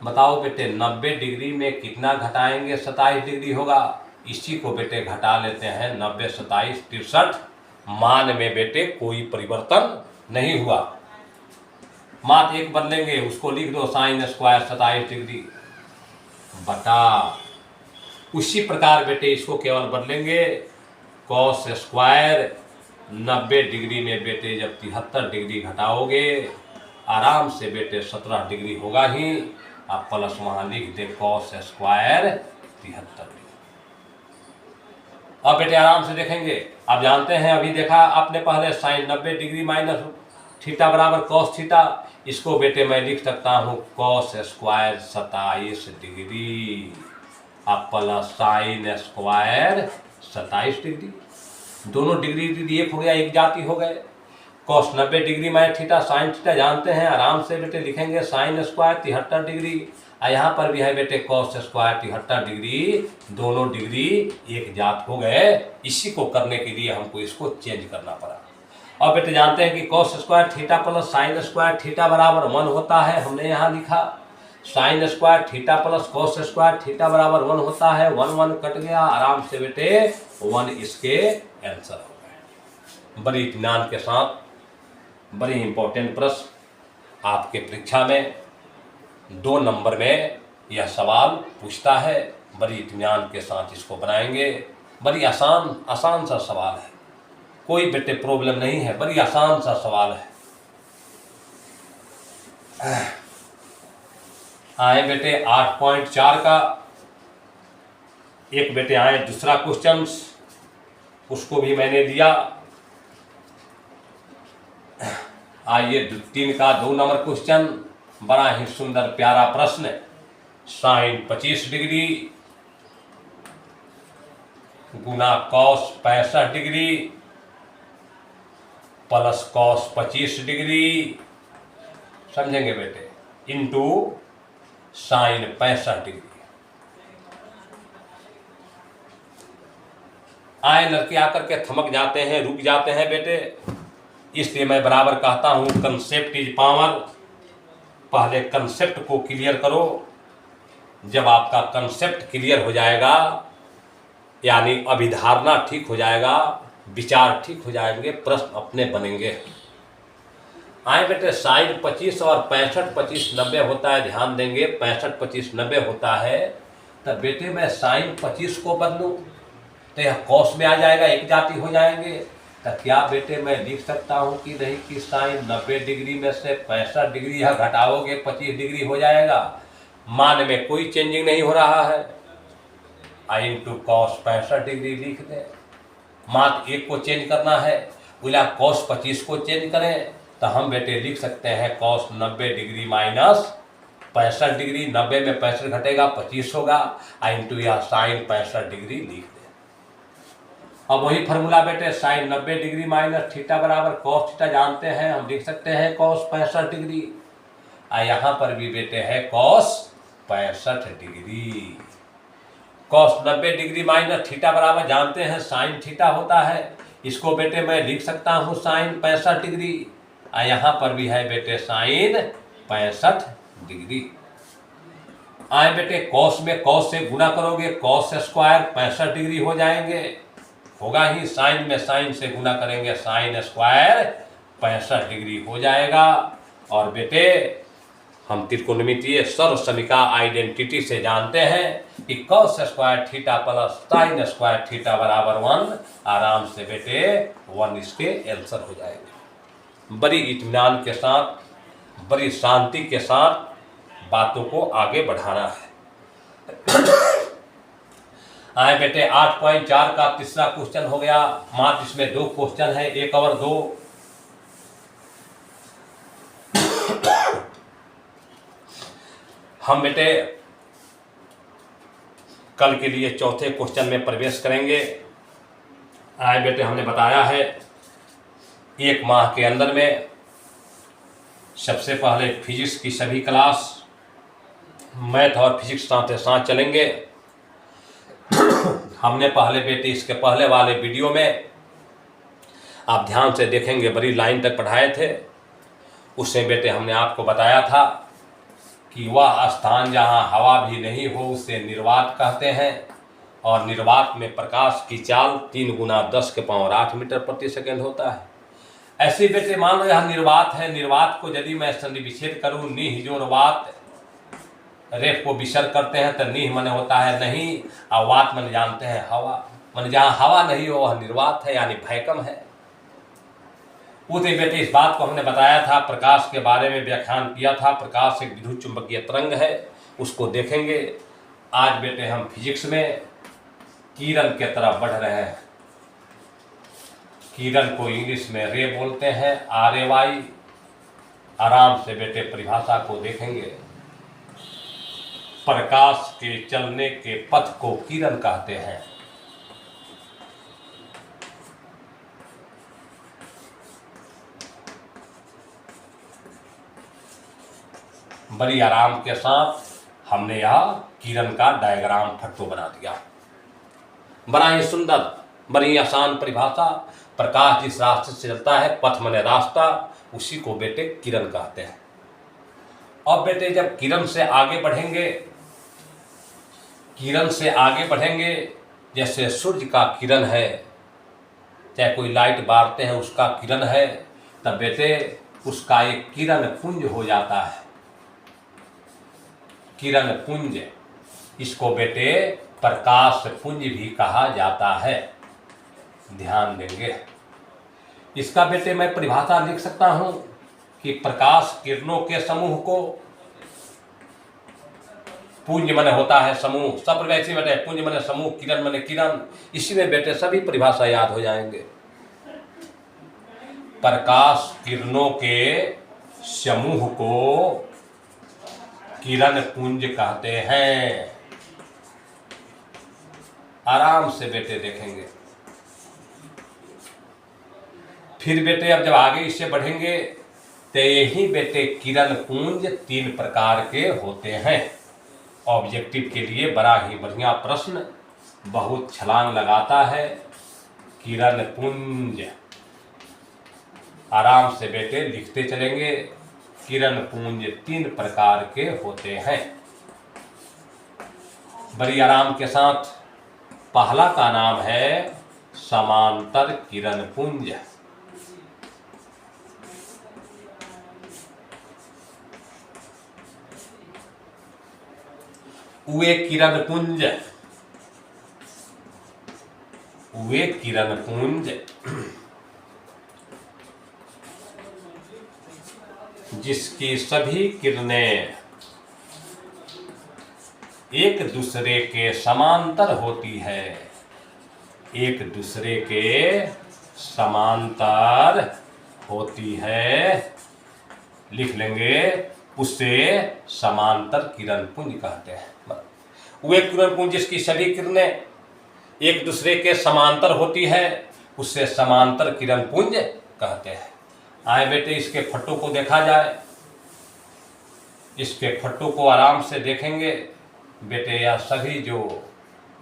बताओ बेटे 90 डिग्री में कितना घटाएंगे, 27 डिग्री होगा, इसी को बेटे घटा लेते हैं 90 27 63, मान में बेटे कोई परिवर्तन नहीं हुआ, मात्र एक बदलेंगे, उसको लिख दो साइन स्क्वायर 27 डिग्री बटा, उसी प्रकार बेटे इसको केवल बदलेंगे कॉस स्क्वायर 90 डिग्री में बेटे जब 73 डिग्री घटाओगे आराम से बेटे 17 डिग्री होगा ही, आप प्लस वहां लिख दे कॉस स्क्वायर 73 डिग्री। अब बेटे आराम से देखेंगे, आप जानते हैं अभी देखा आपने पहले साइन 90 डिग्री माइनस थीटा बराबर कॉस थीटा, इसको बेटे मैं लिख सकता हूं कॉस स्क्वायर 27 डिग्री अब प्लस साइन स्क्वायर 27 डिग्री, दोनों डिग्री एक हो गया, एक जाति हो गए। Cos 90 degree minus theta sine theta जानते हैं, आराम से बेटे लिखेंगे साइन स्क्वायर 73 डिग्री, और यहाँ पर भी है बेटे कॉस स्क्वायर 73 डिग्री, दोनों डिग्री एक जात हो गए। इसी को करने के लिए हमको इसको चेंज करना पड़ा। और बेटे जानते हैं कि cos square theta plus sine square theta बराबर 1 होता है, हमने यहाँ लिखा sine square theta plus cos square theta बराबर 1 होता है, 1 1 कट गया, आराम से बेटे 1 इसके आंसर हो गए। बड़ी इत्मीनान के साथ बड़ी इंपॉर्टेंट प्रश्न आपके परीक्षा में 2 नंबर में यह सवाल पूछता है, बड़ी इत्मीनान के साथ इसको बनाएंगे। बड़ी आसान सा सवाल है, कोई बेटे प्रॉब्लम नहीं है, बड़ी आसान सा सवाल है। आए बेटे 8.4 का एक बेटे आए दूसरा क्वेश्चन, उसको भी मैंने दिया। आइए 3 का 2 नंबर क्वेश्चन, बड़ा ही सुंदर प्यारा प्रश्न, साइन 25 डिग्री गुना cos 65 degree plus cos 25 degree, समझेंगे बेटे, इनटू साइन 65 डिग्री। आए लड़के आकर के थमक जाते हैं, रुक जाते हैं बेटे, इसलिए मैं बराबर कहता हूं कंसेप्ट इज पावर। पहले कंसेप्ट को क्लियर करो, जब आपका कंसेप्ट क्लियर हो जाएगा यानी अभिधारणा ठीक हो जाएगा, विचार ठीक हो जाएंगे, प्रश्न अपने बनेंगे। आए बेटे साइन 25 और 65 25 90 होता है, ध्यान देंगे 65 25 90 होता है, तब बेटे मैं साइन 25 को बदलूं तो यह कॉस में आ जाएगा, एक जाति हो जाएंगे। तो क्या बेटे मैं लिख सकता हूं कि नहीं कि साइन 90 डिग्री में से 65 डिग्री यह घटाओगे 25 डिग्री हो जाएगा। मान में कोई चेंजिंग नहीं हो रहा है, आई इंटू कॉस 65 डिग्री लिख दें। मात्र एक को चेंज करना है, बोला कॉस 25 को चेंज करें तो हम बेटे लिख सकते हैं कॉस 90 डिग्री माइनस 65 डिग्री। 90 में 65 घटेगा 25 होगा, आई इंटू या साइन 65 डिग्री लिख दें। अब वही फॉर्मूला बेटे साइन 90 डिग्री माइनस थीटा बराबर कॉस थीटा जानते हैं, हम लिख सकते हैं कॉस 65 डिग्री। यहाँ पर भी बेटे है cos 65 degree. Cos 90 degree minus theta बराबर जानते हैं साइन थीटा होता है, इसको बेटे मैं लिख सकता हूँ साइन 65 डिग्री। यहाँ पर भी है बेटे साइन 65 डिग्री। आए बेटे कॉस में कॉस से गुना करोगे कॉस स्क्वायर 65 डिग्री हो जाएंगे, होगा ही। साइन में साइन से गुना करेंगे साइन स्क्वायर 65 डिग्री हो जाएगा। और बेटे हम त्रिकोणमितीय सर्वसमीका आइडेंटिटी से जानते हैं कि cos square theta plus sine square theta बराबर 1। आराम से बेटे 1 इसके आंसर हो जाएंगे। बड़ी इत्मीनान के साथ, बड़ी शांति के साथ बातों को आगे बढ़ाना है। आए बेटे 8.4 का तीसरा क्वेश्चन हो गया। मात्र इसमें 2 क्वेश्चन है, 1 और 2। हम बेटे कल के लिए चौथे क्वेश्चन में प्रवेश करेंगे। आए बेटे हमने बताया है 1 माह के अंदर में सबसे पहले फिजिक्स की सभी क्लास, मैथ और फिजिक्स साथ साथ चलेंगे। हमने पहले बेटे इसके पहले वाले वीडियो में आप ध्यान से देखेंगे बड़ी लाइन तक पढ़ाए थे। उससे बेटे हमने आपको बताया था कि वह स्थान जहाँ हवा भी नहीं हो उसे निर्वात कहते हैं, और निर्वात में प्रकाश की चाल 3 गुना 10 के पावर 8 मीटर प्रति सेकेंड होता है। ऐसे बेटे मान लो यह निर्वात है, निर्वात को यदि मैं संधि करूँ नीह जोड़ वात, रेफ को विसर्ग करते हैं तो नीह मन होता है नहीं, और वात मन जानते हैं हवा, मन जहाँ हवा नहीं हो वह निर्वात है यानी वैक्यूम है। उसे बेटे इस बात को हमने बताया था, प्रकाश के बारे में व्याख्यान किया था। प्रकाश एक विद्युत चुंबकीय तरंग है, उसको देखेंगे। आज बेटे हम फिजिक्स में किरण के तरफ बढ़ रहे हैं। किरण को इंग्लिश में रे बोलते हैं, RAY। आराम से बेटे परिभाषा को देखेंगे। प्रकाश के चलने के पथ को किरण कहते हैं। बड़ी आराम के साथ हमने यह किरण का डायग्राम फटो बना दिया। बड़ा ही सुंदर, बड़ी आसान परिभाषा। प्रकाश जिस रास्ते से चलता है, पथ माने रास्ता, उसी को बेटे किरण कहते हैं। अब बेटे जब किरण से आगे बढ़ेंगे, किरण से आगे बढ़ेंगे, जैसे सूर्य का किरण है, चाहे कोई लाइट बारते हैं उसका किरण है, तब बेटे उसका एक किरण पुंज हो जाता है। किरण पुंज, इसको बेटे प्रकाश पुंज भी कहा जाता है। ध्यान देंगे। इसका बेटे मैं परिभाषा लिख सकता हूं कि प्रकाश किरणों के समूह को, पुंज मन होता है समूह, सब वैसे बेटे पुंज मन समूह, किरण मन किरण, इसी में बेटे सभी परिभाषा याद हो जाएंगे। प्रकाश किरणों के समूह को किरण पुंज कहते हैं। आराम से बेटे देखेंगे। फिर बेटे अब जब आगे इससे बढ़ेंगे तो यही बेटे किरण पुंज 3 प्रकार के होते हैं। ऑब्जेक्टिव के लिए बड़ा ही बढ़िया प्रश्न, बहुत छलांग लगाता है। किरण पुंज आराम से बेटे लिखते चलेंगे। किरण पुंज 3 प्रकार के होते हैं। बड़ी आराम के साथ पहला का नाम है समांतर किरण पुंज। वे किरण पुंज, वे किरण पुंज जिसकी सभी किरणें एक दूसरे के समांतर होती है, एक दूसरे के समांतर होती है, लिख लेंगे, उसे समांतर किरण पुंज कहते हैं। वे किरण पुंज जिसकी सभी किरणें एक दूसरे के समांतर होती है, उससे समांतर किरण पुंज कहते हैं। आए बेटे इसके फट्टों को देखा जाए, इसके फट्टों को आराम से देखेंगे बेटे। यह सभी जो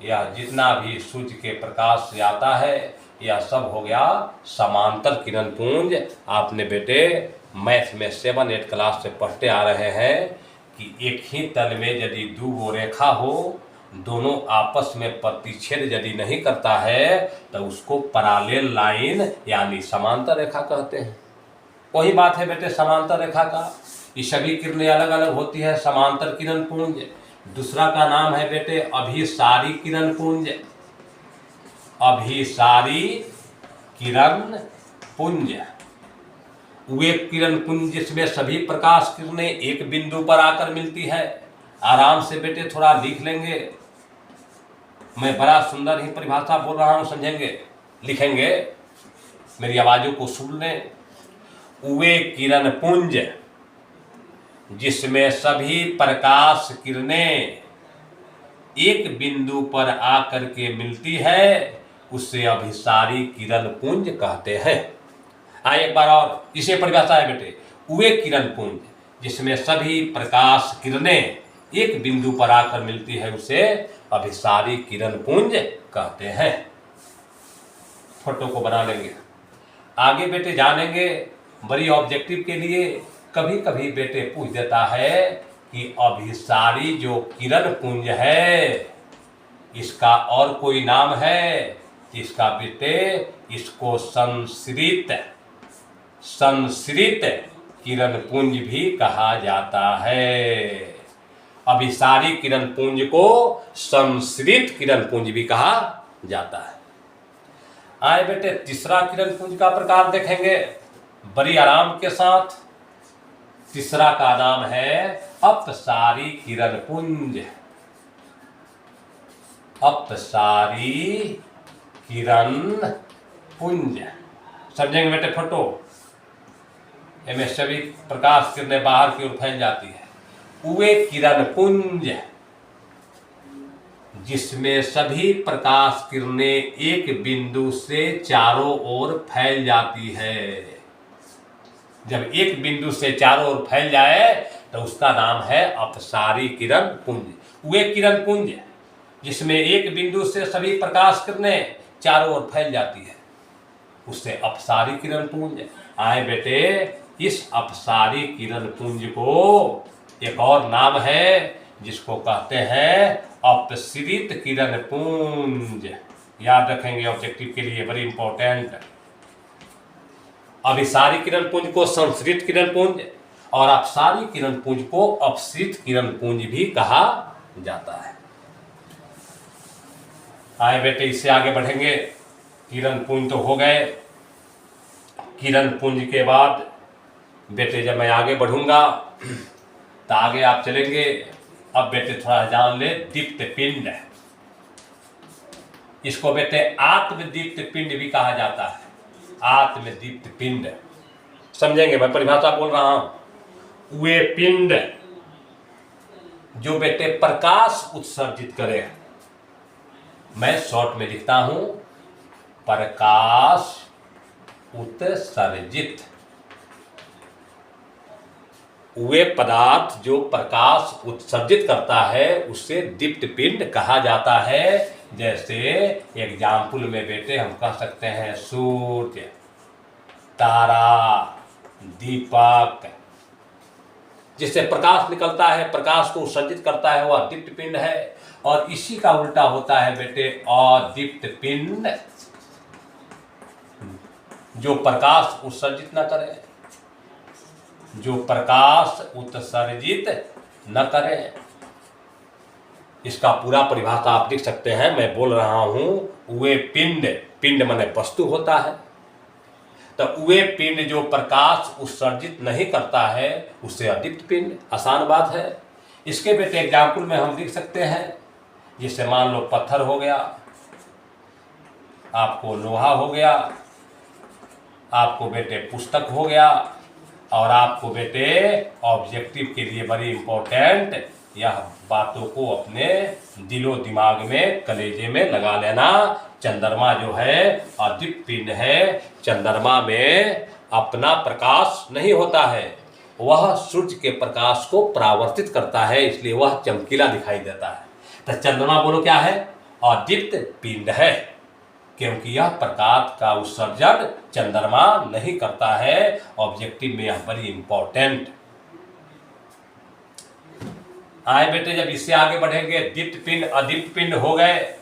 यह जितना भी सूर्य के प्रकाश से आता है यह सब हो गया समांतर किरण पुंज। आपने बेटे मैथ में 7-8 क्लास से पढ़ते आ रहे हैं कि एक ही तल में यदि दो रेखा हो, दोनों आपस में प्रतिच्छेद यदि नहीं करता है तो उसको पैरेलल लाइन यानी समांतर रेखा कहते हैं। वही बात है बेटे समांतर रेखा का। ये सभी किरणें अलग अलग होती है, समांतर किरण पुंज। दूसरा का नाम है बेटे अभिसारी किरण पुंज, अभिसारी किरण पुंज। वे किरण पुंज जिसमें सभी प्रकाश किरणें एक बिंदु पर आकर मिलती है। आराम से बेटे थोड़ा लिख लेंगे, मैं बड़ा सुंदर ही परिभाषा बोल रहा हूं, समझेंगे, लिखेंगे, मेरी आवाजों को सुन लें। वे किरण पुंज जिसमें सभी प्रकाश किरणें एक बिंदु पर आकर के मिलती है, उसे अभिसारी किरण पुंज कहते हैं। आइए एक बार और इसे परिभाषा है बेटे, वे किरण पुंज जिसमें सभी प्रकाश किरणें एक बिंदु पर आकर मिलती है, उसे अभिसारी किरण पुंज कहते हैं। फोटो को बना लेंगे, आगे बेटे जानेंगे। बड़ी ऑब्जेक्टिव के लिए कभी कभी बेटे पूछ देता है कि अभिसारी जो किरण पुंज है इसका और कोई नाम है? इसका बेटे इसको संश्रित किरण पुंज भी कहा जाता है। अभिसारी किरण पुंज को संश्रित किरण पुंज भी कहा जाता है। आए बेटे तीसरा किरण पुंज का प्रकार देखेंगे बड़ी आराम के साथ। तीसरा का नाम है अपसारी किरण पुंज, अपसारी किरण पुंज। समझेंगे बेटे फोटो, इनमें सभी प्रकाश किरणें बाहर की ओर फैल जाती है। वे किरण पुंज जिसमें सभी प्रकाश किरणें एक बिंदु से चारों ओर फैल जाती है। जब एक बिंदु से चारों ओर फैल जाए तो उसका नाम है अपसारी किरण पुंज। वे किरण पुंज जिसमें एक बिंदु से सभी प्रकाश किरणें चारों ओर फैल जाती है, उससे अपसारी किरण पुंज। आए बेटे इस अपसारी किरण पुंज को एक और नाम है जिसको कहते हैं अपसृत किरण पुंज। याद रखेंगे ऑब्जेक्टिव के लिए, बड़ी इंपॉर्टेंट। अभिसारी किरण पुंज को संश्रित किरण पुंज और अपसारी किरण पुंज को अपसृत किरण पुंज भी कहा जाता है। आए बेटे इससे आगे बढ़ेंगे। किरण पुंज तो हो गए। किरण पुंज के बाद बेटे जब मैं आगे बढ़ूंगा तो आगे आप चलेंगे। अब बेटे थोड़ा जान ले दीप्त पिंड, इसको बेटे आत्मदीप्त पिंड भी कहा जाता है। आत्मदीप्त पिंड समझेंगे, मैं परिभाषा बोल रहा हूं। वे पिंड जो बेटे प्रकाश उत्सर्जित करे, मैं शॉर्ट में लिखता हूं प्रकाश उत्सर्जित। वे पदार्थ जो प्रकाश उत्सर्जित करता है उसे दीप्त पिंड कहा जाता है। जैसे एग्जाम्पल में बेटे हम कह सकते हैं सूर्य, तारा, दीपक, जिससे प्रकाश निकलता है, प्रकाश को उत्सर्जित करता है, वह दीप्त पिंड है। और इसी का उल्टा होता है बेटे अदीप्त पिंड, जो प्रकाश उत्सर्जित न करे, जो प्रकाश उत्सर्जित न करे। इसका पूरा परिभाषा आप लिख सकते हैं। मैं बोल रहा हूं वे पिंड, पिंड माने वस्तु होता है, तो वे पिंड जो प्रकाश उत्सर्जित नहीं करता है उसे अदीप्त पिंड। आसान बात है। इसके बेटे एग्जाम्पल में हम लिख सकते हैं, जैसे मान लो पत्थर हो गया, आपको लोहा हो गया, आपको बेटे पुस्तक हो गया, और आपको बेटे ऑब्जेक्टिव के लिए बड़ी इंपॉर्टेंट यह बातों को अपने दिलो दिमाग में, कलेजे में लगा लेना। चंद्रमा जो है अदीप्त पिंड है। चंद्रमा में अपना प्रकाश नहीं होता है, वह सूर्य के प्रकाश को परावर्तित करता है, इसलिए वह चमकीला दिखाई देता है। तो चंद्रमा बोलो क्या है? अदीप्त पिंड है, क्योंकि यह प्रकाश का उत्सर्जन चंद्रमा नहीं करता है। ऑब्जेक्टिव में यह बड़ी इंपॉर्टेंट। आए बेटे, जब इससे आगे बढ़ेंगे, दीप्त पिंड अदीप्त पिंड हो गए।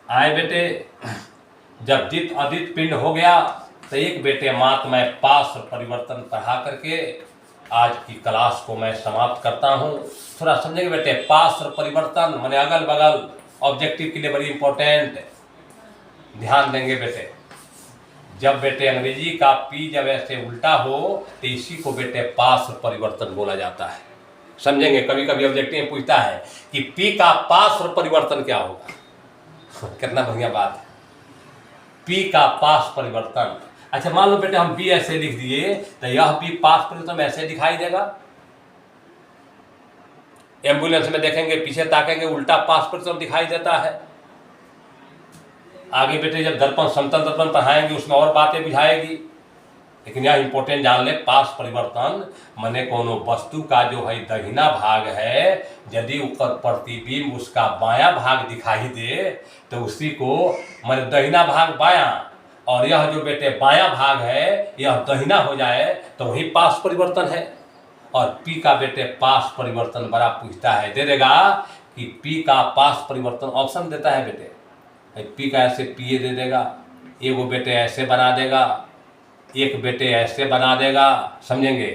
आए बेटे, जब दीप्त अदीप्त पिंड हो गया तो एक बेटे मात मैं पास परिवर्तन पढ़ा करके आज की क्लास को मैं समाप्त करता हूँ। थोड़ा समझेंगे बेटे, पास और परिवर्तन माने अगल बगल, ऑब्जेक्टिव के लिए बड़ी इंपॉर्टेंट। ध्यान देंगे बेटे, जब बेटे अंग्रेजी का पी जब ऐसे उल्टा हो तो इसी को बेटे पास और परिवर्तन बोला जाता है। समझेंगे? कभी कभी ऑब्जेक्टिव में पूछता है कि पी का पास और परिवर्तन क्या होगा। कितना बढ़िया बात है, पी का पास परिवर्तन। अच्छा मान लो बेटे हम पी ऐसे लिख दिए तो यह पी पास परिवर्तन ऐसे दिखाई देगा। एम्बुलेंस में देखेंगे, पीछे ताकेंगे, उल्टा पास परिवर्तन दिखाई देता है। आगे बेटे जब दर्पण, समतल दर्पण पढ़ाएंगे उसमें और बातें बुझाएगी, लेकिन यह इंपॉर्टेंट जान ले, पास परिवर्तन माने कोनो वस्तु का जो है दहिना भाग है, यदि ऊपर प्रतिबिंब उसका बायां भाग दिखाई दे तो उसी को माने दहिना भाग बायां, और यह जो बेटे बायां भाग है यह दहिना हो जाए तो वही पास परिवर्तन है। और पी का बेटे पास परिवर्तन बड़ा पूछता है, दे देगा कि पी का पास परिवर्तन ऑप्शन देता है बेटे। पी का ऐसे पी दे देगा, एगो बेटे ऐसे बना देगा, एक बेटे ऐसे बना देगा। समझेंगे?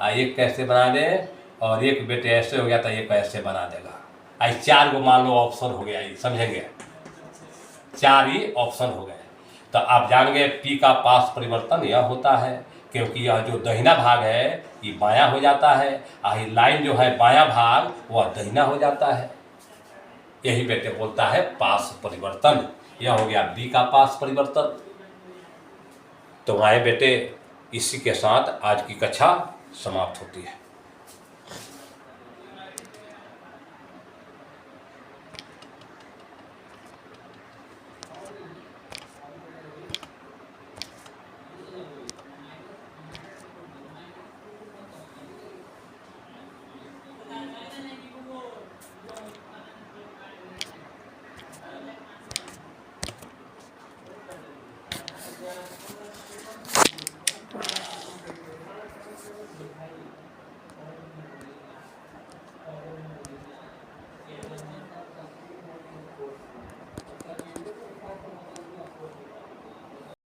एक कैसे बना दे, और एक बेटे ऐसे हो गया तो एक ऐसे बना देगा। आई चार को मान लो ऑप्शन हो गया। समझेंगे? चार ही ऑप्शन हो गए। तो आप जान गए पी का पास परिवर्तन यह होता है, क्योंकि यह जो दहिना भाग है ये बायां हो जाता है, और लाइन जो है बायां भाग वह दहिना हो जाता है। यही बेटे बोलता है पास परिवर्तन। यह हो गया बी का पास परिवर्तन। तो आए बेटे, इसी के साथ आज की कक्षा समाप्त होती है।